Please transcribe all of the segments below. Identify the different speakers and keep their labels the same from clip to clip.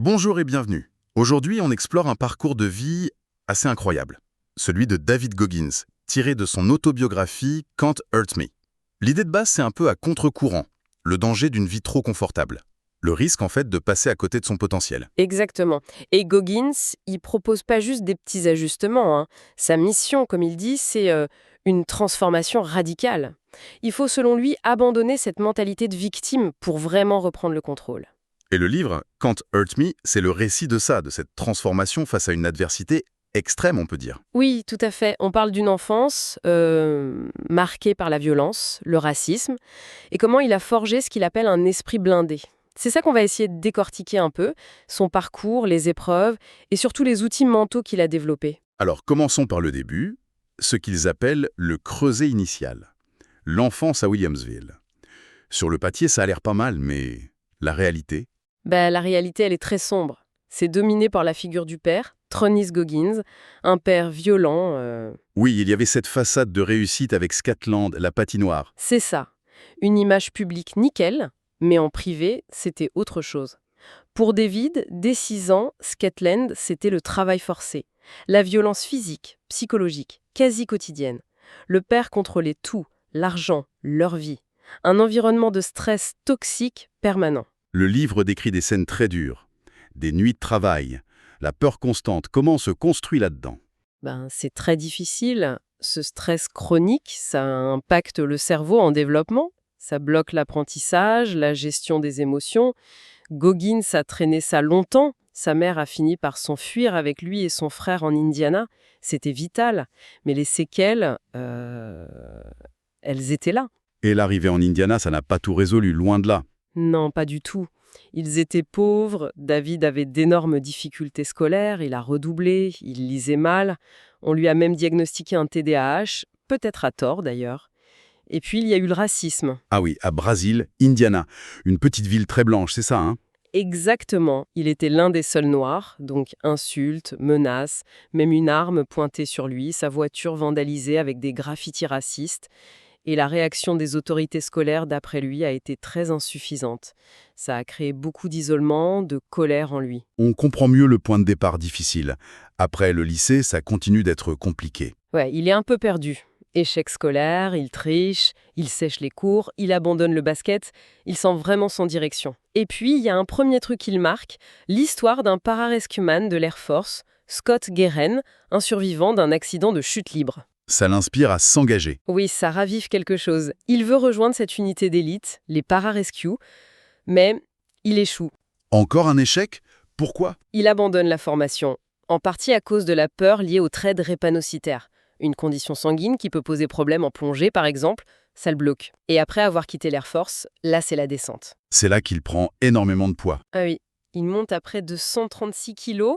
Speaker 1: Bonjour et bienvenue. Aujourd'hui, on explore un parcours de vie assez incroyable, celui de David Goggins, tiré de son autobiographie Can't Hurt Me. L'idée de base, c'est un peu à contre-courant, le danger d'une vie trop confortable. Le risque, en fait, de passer à côté de son potentiel.
Speaker 2: Exactement. Et Goggins, il propose pas juste des petits ajustements, hein. Sa mission, comme il dit, c'est une transformation radicale. Il faut, selon lui, abandonner cette mentalité de victime pour vraiment reprendre le contrôle.
Speaker 1: Et le livre Can't Hurt Me, c'est le récit de ça, de cette transformation face à une adversité extrême, on peut dire.
Speaker 2: Oui, tout à fait. On parle d'une enfance marquée par la violence, le racisme, et comment il a forgé ce qu'il appelle un esprit blindé. C'est ça qu'on va essayer de décortiquer un peu, son parcours, les épreuves, et surtout les outils mentaux qu'il a développés.
Speaker 1: Alors, commençons par le début, ce qu'ils appellent le creuset initial, l'enfance à Williamsville. Sur le papier, ça a l'air pas mal, mais la réalité.
Speaker 2: La réalité, elle est très sombre. C'est dominé par la figure du père, Tronis Goggins, un père violent.
Speaker 1: Oui, il y avait cette façade de réussite avec Scatland, la patinoire.
Speaker 2: C'est ça. Une image publique nickel, mais en privé, c'était autre chose. Pour David, dès 6 ans, Scatland, c'était le travail forcé. La violence physique, psychologique, quasi quotidienne. Le père contrôlait tout, l'argent, leur vie. Un environnement de stress toxique permanent.
Speaker 1: Le livre décrit des scènes très dures, des nuits de travail, la peur constante, comment on se construit là-dedans.
Speaker 2: C'est très difficile. Ce stress chronique, ça impacte le cerveau en développement. Ça bloque l'apprentissage, la gestion des émotions. Goggins a traîné ça longtemps. Sa mère a fini par s'enfuir avec lui et son frère en Indiana. C'était vital. Mais les séquelles, elles étaient là.
Speaker 1: Et l'arrivée en Indiana, ça n'a pas tout résolu, loin de là.
Speaker 2: Non, pas du tout. Ils étaient pauvres, David avait d'énormes difficultés scolaires, il a redoublé, il lisait mal. On lui a même diagnostiqué un TDAH, peut-être à tort d'ailleurs. Et puis il y a eu le racisme.
Speaker 1: Ah oui, à Brazil, Indiana, une petite ville très blanche, c'est ça, hein?
Speaker 2: Exactement, il était l'un des seuls noirs, donc insultes, menaces, même une arme pointée sur lui, sa voiture vandalisée avec des graffitis racistes. Et la réaction des autorités scolaires, d'après lui, a été très insuffisante. Ça a créé beaucoup d'isolement, de colère en lui.
Speaker 1: On comprend mieux le point de départ difficile. Après le lycée, ça continue d'être compliqué.
Speaker 2: Ouais, il est un peu perdu. Échec scolaire, il triche, il sèche les cours, il abandonne le basket, il sent vraiment sans direction. Et puis, il y a un premier truc qui le marque, l'histoire d'un pararescueman de l'Air Force, Scott Guerin, un survivant d'un accident de chute libre.
Speaker 1: Ça l'inspire à s'engager.
Speaker 2: Oui, ça ravive quelque chose. Il veut rejoindre cette unité d'élite, les pararescues, mais il échoue.
Speaker 1: Encore un échec? Pourquoi?
Speaker 2: Il abandonne la formation, en partie à cause de la peur liée au trait drépanocytaire, une condition sanguine qui peut poser problème en plongée par exemple, ça le bloque. Et après avoir quitté l'Air Force, là c'est la descente.
Speaker 1: C'est là qu'il prend énormément de poids.
Speaker 2: Ah oui, il monte à près de 136 kilos.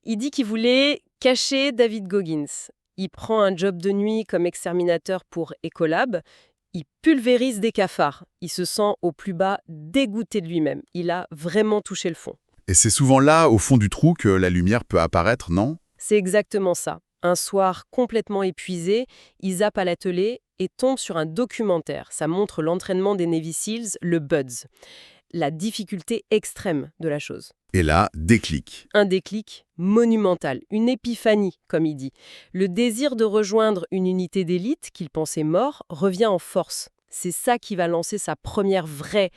Speaker 2: Il dit qu'il voulait cacher David Goggins. Il prend un job de nuit comme exterminateur pour Ecolab. Il pulvérise des cafards. Il se sent au plus bas dégoûté de lui-même. Il a vraiment touché le fond.
Speaker 1: Et c'est souvent là, au fond du trou, que la lumière peut apparaître, non?
Speaker 2: C'est exactement ça. Un soir complètement épuisé, il zappe à l'atelier et tombe sur un documentaire. Ça montre l'entraînement des Navy Seals, le BUDS. La difficulté extrême de la chose.
Speaker 1: Et là, déclic.
Speaker 2: Un déclic monumental, une épiphanie, comme il dit. Le désir de rejoindre une unité d'élite qu'il pensait mort revient en force. C'est ça qui va lancer sa première vraie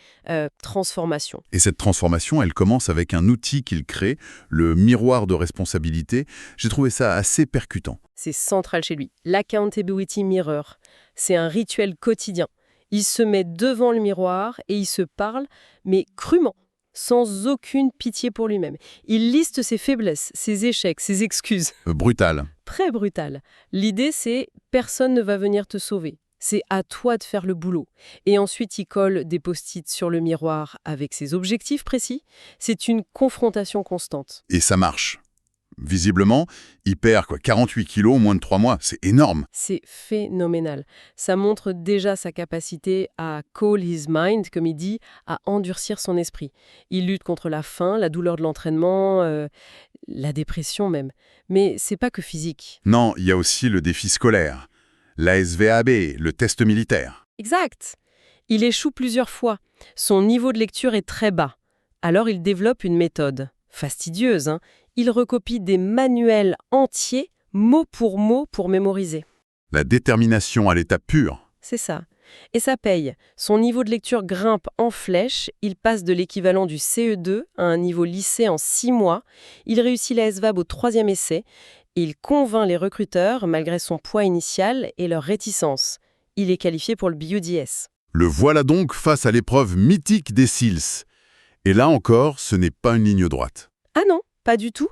Speaker 2: transformation.
Speaker 1: Et cette transformation, elle commence avec un outil qu'il crée, le miroir de responsabilité. J'ai trouvé ça assez percutant.
Speaker 2: C'est central chez lui. L'Accountability Mirror, c'est un rituel quotidien. Il se met devant le miroir et il se parle, mais crûment, sans aucune pitié pour lui-même. Il liste ses faiblesses, ses échecs, ses excuses.
Speaker 1: Brutal.
Speaker 2: Très brutal. L'idée, c'est personne ne va venir te sauver. C'est à toi de faire le boulot. Et ensuite, il colle des post-it sur le miroir avec ses objectifs précis. C'est une confrontation constante.
Speaker 1: Et ça marche. Visiblement, il perd 48 kilos en moins de 3 mois. C'est énorme.
Speaker 2: C'est phénoménal. Ça montre déjà sa capacité à call his mind, comme il dit, à endurcir son esprit. Il lutte contre la faim, la douleur de l'entraînement, la dépression même. Mais c'est pas que physique.
Speaker 1: Non, il y a aussi le défi scolaire. La SVAB, le test militaire.
Speaker 2: Exact. Il échoue plusieurs fois. Son niveau de lecture est très bas. Alors il développe une méthode. Fastidieuse, hein. Il recopie des manuels entiers, mot, pour mémoriser.
Speaker 1: La détermination à l'état pur.
Speaker 2: C'est ça. Et ça paye. Son niveau de lecture grimpe en flèche. Il passe de l'équivalent du CE2 à un niveau lycée en 6 mois. Il réussit la SVAB au 3e essai. Il convainc les recruteurs malgré son poids initial et leur réticence. Il est qualifié pour le BUDS.
Speaker 1: Le voilà donc face à l'épreuve mythique des SEALs. Et là encore, ce n'est pas une ligne droite.
Speaker 2: Ah non, pas du tout.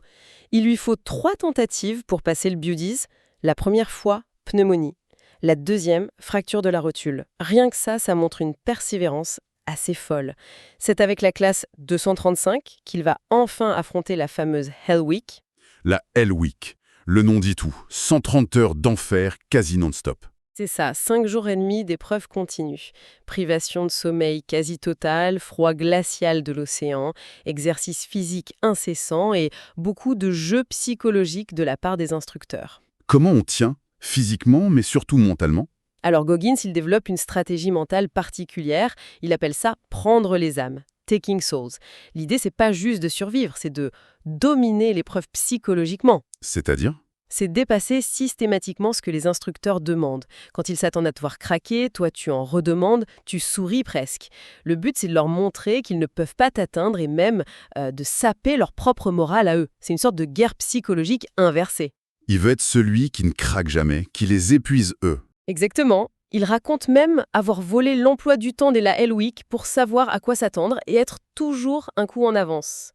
Speaker 2: Il lui faut 3 tentatives pour passer le BUDS. La première fois, pneumonie. La deuxième, fracture de la rotule. Rien que ça montre une persévérance assez folle. C'est avec la classe 235 qu'il va enfin affronter la fameuse Hell Week.
Speaker 1: La Hell Week, le nom dit tout. 130 heures d'enfer quasi non-stop.
Speaker 2: C'est ça, 5 jours et demi d'épreuves continues. Privation de sommeil quasi totale, froid glacial de l'océan, exercice physique incessant et beaucoup de jeux psychologiques de la part des instructeurs.
Speaker 1: Comment on tient, physiquement, mais surtout mentalement?
Speaker 2: Alors Goggins, il développe une stratégie mentale particulière. Il appelle ça « prendre les âmes ». Taking souls. L'idée, c'est pas juste de survivre, c'est de dominer l'épreuve psychologiquement.
Speaker 1: C'est-à-dire?
Speaker 2: C'est dépasser systématiquement ce que les instructeurs demandent. Quand ils s'attendent à te voir craquer, toi tu en redemandes, tu souris presque. Le but, c'est de leur montrer qu'ils ne peuvent pas t'atteindre et même de saper leur propre morale à eux. C'est une sorte de guerre psychologique inversée.
Speaker 1: Il veut être celui qui ne craque jamais, qui les épuise eux.
Speaker 2: Exactement. Il raconte même avoir volé l'emploi du temps de la Hell Week pour savoir à quoi s'attendre et être toujours un coup en avance.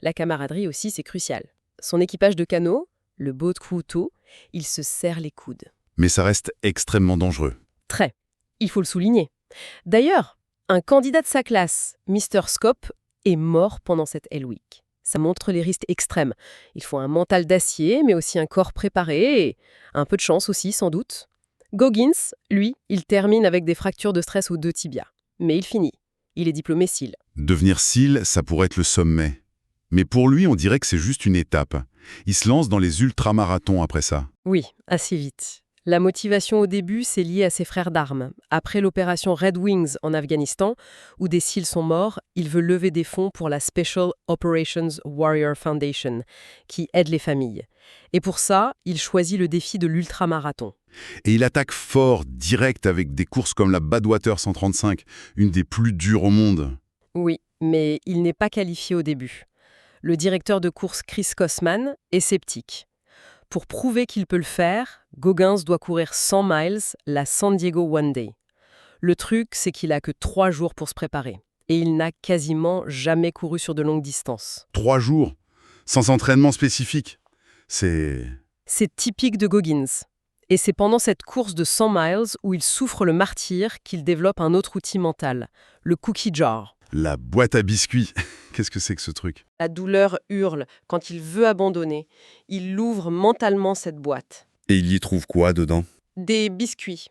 Speaker 2: La camaraderie aussi, c'est crucial. Son équipage de canot, le boat crew tôt, il se serre les coudes.
Speaker 1: Mais ça reste extrêmement dangereux.
Speaker 2: Très. Il faut le souligner. D'ailleurs, un candidat de sa classe, Mr. Scope, est mort pendant cette Hell Week. Ça montre les risques extrêmes. Il faut un mental d'acier, mais aussi un corps préparé et un peu de chance aussi, sans doute. Goggins, lui, il termine avec des fractures de stress aux 2 tibias. Mais il finit. Il est diplômé SEAL.
Speaker 1: Devenir SEAL, ça pourrait être le sommet. Mais pour lui, on dirait que c'est juste une étape. Il se lance dans les ultramarathons après ça.
Speaker 2: Oui, assez vite. La motivation au début, c'est lié à ses frères d'armes. Après l'opération Red Wings en Afghanistan, où des SEALs sont morts, il veut lever des fonds pour la Special Operations Warrior Foundation, qui aide les familles. Et pour ça, il choisit le défi de l'ultramarathon.
Speaker 1: Et il attaque fort, direct, avec des courses comme la Badwater 135, une des plus dures au monde.
Speaker 2: Oui, mais il n'est pas qualifié au début. Le directeur de course Chris Kosman est sceptique. Pour prouver qu'il peut le faire, Goggins doit courir 100 miles, la San Diego One Day. Le truc, c'est qu'il a que 3 jours pour se préparer. Et il n'a quasiment jamais couru sur de longues distances.
Speaker 1: 3 jours, sans entraînement spécifique. C'est
Speaker 2: typique de Goggins. Et c'est pendant cette course de 100 miles où il souffre le martyre qu'il développe un autre outil mental, le cookie jar.
Speaker 1: la boîte à biscuits. Qu'est-ce que c'est que ce truc?
Speaker 2: La douleur hurle quand il veut abandonner. Il ouvre mentalement cette boîte.
Speaker 1: Et il y trouve quoi dedans?
Speaker 2: Des biscuits.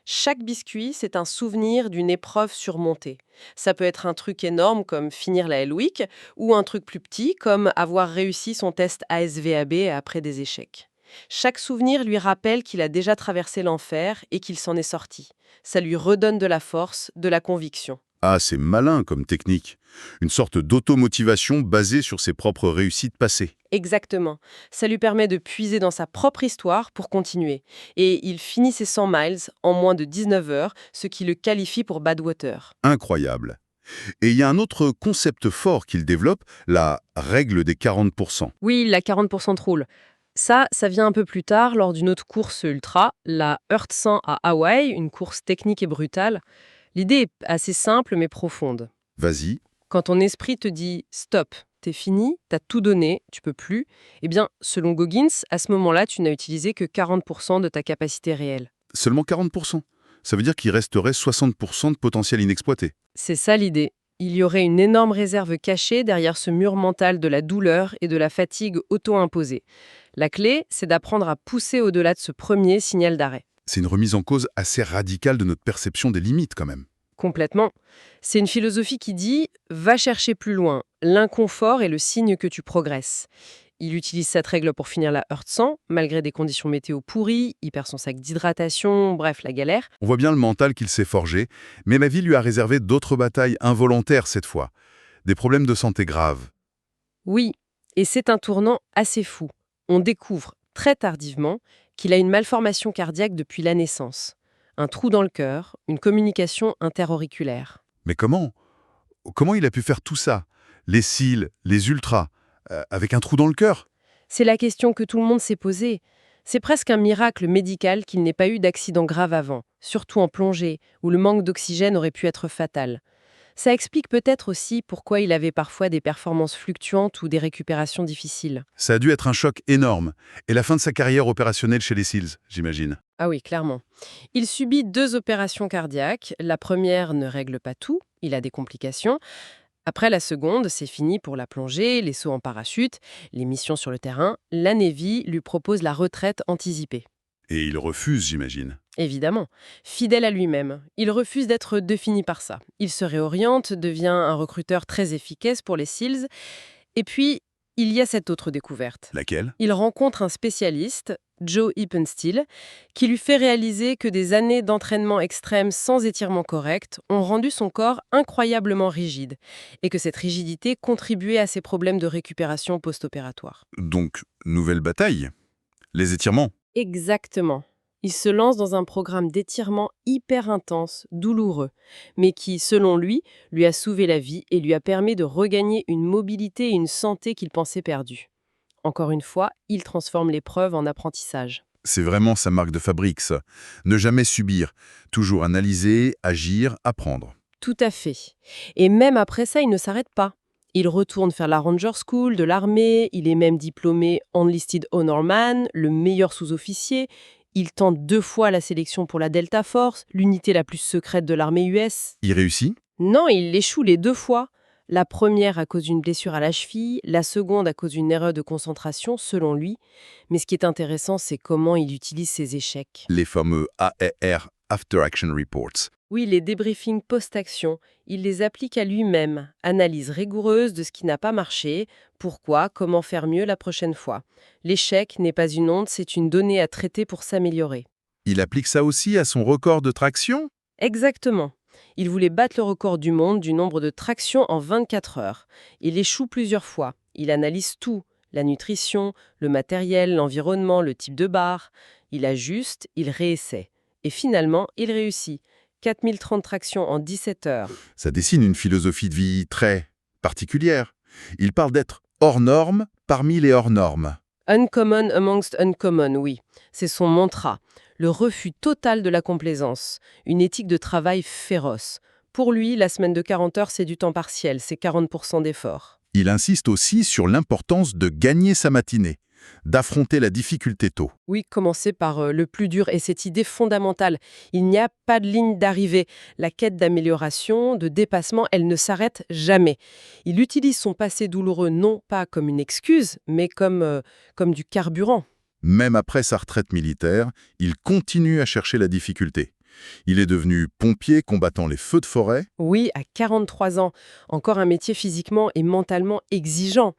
Speaker 2: Chaque biscuit, c'est un souvenir d'une épreuve surmontée. Ça peut être un truc énorme comme finir la Hell Week ou un truc plus petit comme avoir réussi son test ASVAB après des échecs. Chaque souvenir lui rappelle qu'il a déjà traversé l'enfer et qu'il s'en est sorti. Ça lui redonne de la force, de la conviction.
Speaker 1: Ah, c'est malin comme technique. Une sorte d'automotivation basée sur ses propres réussites passées.
Speaker 2: Exactement. Ça lui permet de puiser dans sa propre histoire pour continuer. Et il finit ses 100 miles en moins de 19 heures, ce qui le qualifie pour Badwater.
Speaker 1: Incroyable. Et il y a un autre concept fort qu'il développe, la règle des 40%.
Speaker 2: Oui, la 40% de rule. Ça vient un peu plus tard lors d'une autre course ultra, la Earth 100 à Hawaï, une course technique et brutale. L'idée est assez simple mais profonde.
Speaker 1: Vas-y.
Speaker 2: Quand ton esprit te dit « stop », t'es fini, t'as tout donné, tu peux plus, eh bien, selon Goggins, à ce moment-là, tu n'as utilisé que 40% de ta capacité réelle.
Speaker 1: Seulement 40%. Ça veut dire qu'il resterait 60% de potentiel inexploité.
Speaker 2: C'est ça l'idée. Il y aurait une énorme réserve cachée derrière ce mur mental de la douleur et de la fatigue auto-imposée. La clé, c'est d'apprendre à pousser au-delà de ce premier signal d'arrêt.
Speaker 1: C'est une remise en cause assez radicale de notre perception des limites quand même.
Speaker 2: Complètement. C'est une philosophie qui dit « va chercher plus loin, l'inconfort est le signe que tu progresses ». Il utilise cette règle pour finir la Earth 100, malgré des conditions météo pourries, il perd son sac d'hydratation, bref, la galère.
Speaker 1: On voit bien le mental qu'il s'est forgé, mais la vie lui a réservé d'autres batailles involontaires cette fois. Des problèmes de santé graves.
Speaker 2: Oui, Et c'est un tournant assez fou. On découvre très tardivement qu'il a une malformation cardiaque depuis la naissance. Un trou dans le cœur, une communication interauriculaire.
Speaker 1: Mais comment? Comment il a pu faire tout ça? Les cils, les ultras, avec un trou dans le cœur?
Speaker 2: C'est la question que tout le monde s'est posée. C'est presque un miracle médical qu'il n'ait pas eu d'accident grave avant, surtout en plongée, où le manque d'oxygène aurait pu être fatal. Ça explique peut-être aussi pourquoi il avait parfois des performances fluctuantes ou des récupérations difficiles.
Speaker 1: Ça a dû être un choc énorme. Et la fin de sa carrière opérationnelle chez les SEALs, j'imagine.
Speaker 2: Ah oui, clairement. Il subit 2 opérations cardiaques. La première ne règle pas tout, il a des complications. Après la seconde, c'est fini pour la plongée, les sauts en parachute, les missions sur le terrain. La Navy lui propose la retraite anticipée.
Speaker 1: Et il refuse, j'imagine.
Speaker 2: Évidemment, fidèle à lui-même, il refuse d'être défini par ça. Il se réoriente, devient un recruteur très efficace pour les SEALs. Et puis, il y a cette autre découverte.
Speaker 1: Laquelle?
Speaker 2: Il rencontre un spécialiste, Joe Hippensteel, qui lui fait réaliser que des années d'entraînement extrême sans étirement correct ont rendu son corps incroyablement rigide et que cette rigidité contribuait à ses problèmes de récupération post-opératoire.
Speaker 1: Donc, nouvelle bataille. Les étirements.
Speaker 2: Exactement. Il se lance dans un programme d'étirement hyper intense, douloureux, mais qui, selon lui a sauvé la vie et lui a permis de regagner une mobilité et une santé qu'il pensait perdues. Encore une fois, il transforme l'épreuve en apprentissage.
Speaker 1: C'est vraiment sa marque de fabrique, ça. Ne jamais subir. Toujours analyser, agir, apprendre.
Speaker 2: Tout à fait. Et même après ça, il ne s'arrête pas. Il retourne faire la Ranger School de l'armée, il est même diplômé Enlisted Honorman, le meilleur sous-officier. Il tente 2 fois la sélection pour la Delta Force, l'unité la plus secrète de l'armée US.
Speaker 1: Il réussit?
Speaker 2: Non, il échoue les 2 fois. La première à cause d'une blessure à la cheville, la seconde à cause d'une erreur de concentration, selon lui. Mais ce qui est intéressant, c'est comment il utilise ses échecs.
Speaker 1: Les fameux AAR, After Action Reports.
Speaker 2: Oui, les débriefings post-action, il les applique à lui-même. Analyse rigoureuse de ce qui n'a pas marché, pourquoi, comment faire mieux la prochaine fois. L'échec n'est pas une honte, c'est une donnée à traiter pour s'améliorer.
Speaker 1: Il applique ça aussi à son record de traction?
Speaker 2: Exactement. Il voulait battre le record du monde du nombre de tractions en 24 heures. Il échoue plusieurs fois. Il analyse tout, la nutrition, le matériel, l'environnement, le type de barre. Il ajuste, il réessaie. Et finalement, il réussit. 4030 tractions en 17 heures.
Speaker 1: Ça dessine une philosophie de vie très particulière. Il parle d'être hors norme parmi les hors normes.
Speaker 2: Uncommon amongst uncommon, oui. C'est son mantra. Le refus total de la complaisance. Une éthique de travail féroce. Pour lui, la semaine de 40 heures, c'est du temps partiel, c'est 40% d'effort.
Speaker 1: Il insiste aussi sur l'importance de gagner sa matinée, d'affronter la difficulté tôt.
Speaker 2: Oui, commencer par le plus dur et cette idée fondamentale. Il n'y a pas de ligne d'arrivée. La quête d'amélioration, de dépassement, elle ne s'arrête jamais. Il utilise son passé douloureux non pas comme une excuse, mais comme du carburant.
Speaker 1: Même après sa retraite militaire, il continue à chercher la difficulté. Il est devenu pompier combattant les feux de forêt.
Speaker 2: Oui, à 43 ans, encore un métier physiquement et mentalement exigeant.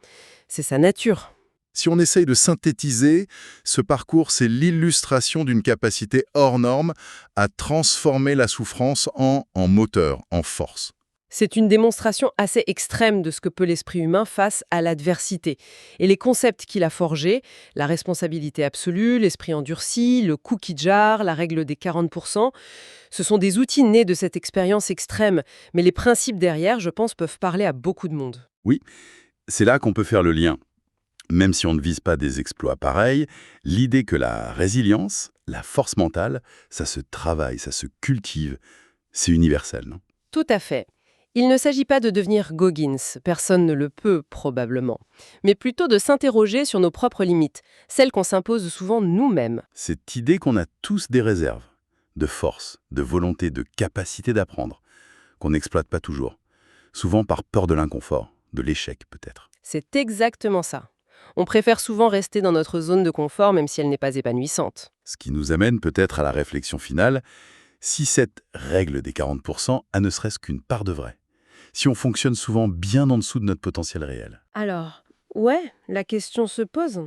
Speaker 2: C'est sa nature.
Speaker 1: Si on essaye de synthétiser, ce parcours, c'est l'illustration d'une capacité hors norme à transformer la souffrance en moteur, en force.
Speaker 2: C'est une démonstration assez extrême de ce que peut l'esprit humain face à l'adversité. Et les concepts qu'il a forgés, la responsabilité absolue, l'esprit endurci, le cookie jar, la règle des 40%, ce sont des outils nés de cette expérience extrême. Mais les principes derrière, je pense, peuvent parler à beaucoup de monde.
Speaker 1: Oui, c'est là qu'on peut faire le lien. Même si on ne vise pas des exploits pareils, l'idée que la résilience, la force mentale, ça se travaille, ça se cultive, c'est universel, non?
Speaker 2: Tout à fait. Il ne s'agit pas de devenir Goggins, personne ne le peut probablement, mais plutôt de s'interroger sur nos propres limites, celles qu'on s'impose souvent nous-mêmes.
Speaker 1: Cette idée qu'on a tous des réserves, de force, de volonté, de capacité d'apprendre, qu'on n'exploite pas toujours, souvent par peur de l'inconfort, de l'échec peut-être.
Speaker 2: C'est exactement ça. On préfère souvent rester dans notre zone de confort même si elle n'est pas épanouissante.
Speaker 1: Ce qui nous amène peut-être à la réflexion finale, si cette règle des 40% a ne serait-ce qu'une part de vrai, si on fonctionne souvent bien en dessous de notre potentiel réel.
Speaker 2: Alors, ouais, la question se pose.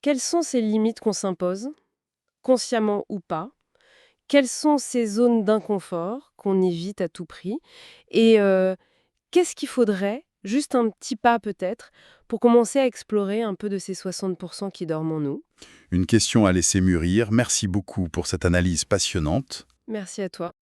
Speaker 2: Quelles sont ces limites qu'on s'impose, consciemment ou pas? Quelles sont ces zones d'inconfort qu'on évite à tout prix? Et qu'est-ce qu'il faudrait, juste un petit pas peut-être, pour commencer à explorer un peu de ces 60% qui dorment en nous.
Speaker 1: Une question à laisser mûrir. Merci beaucoup pour cette analyse passionnante.
Speaker 2: Merci à toi.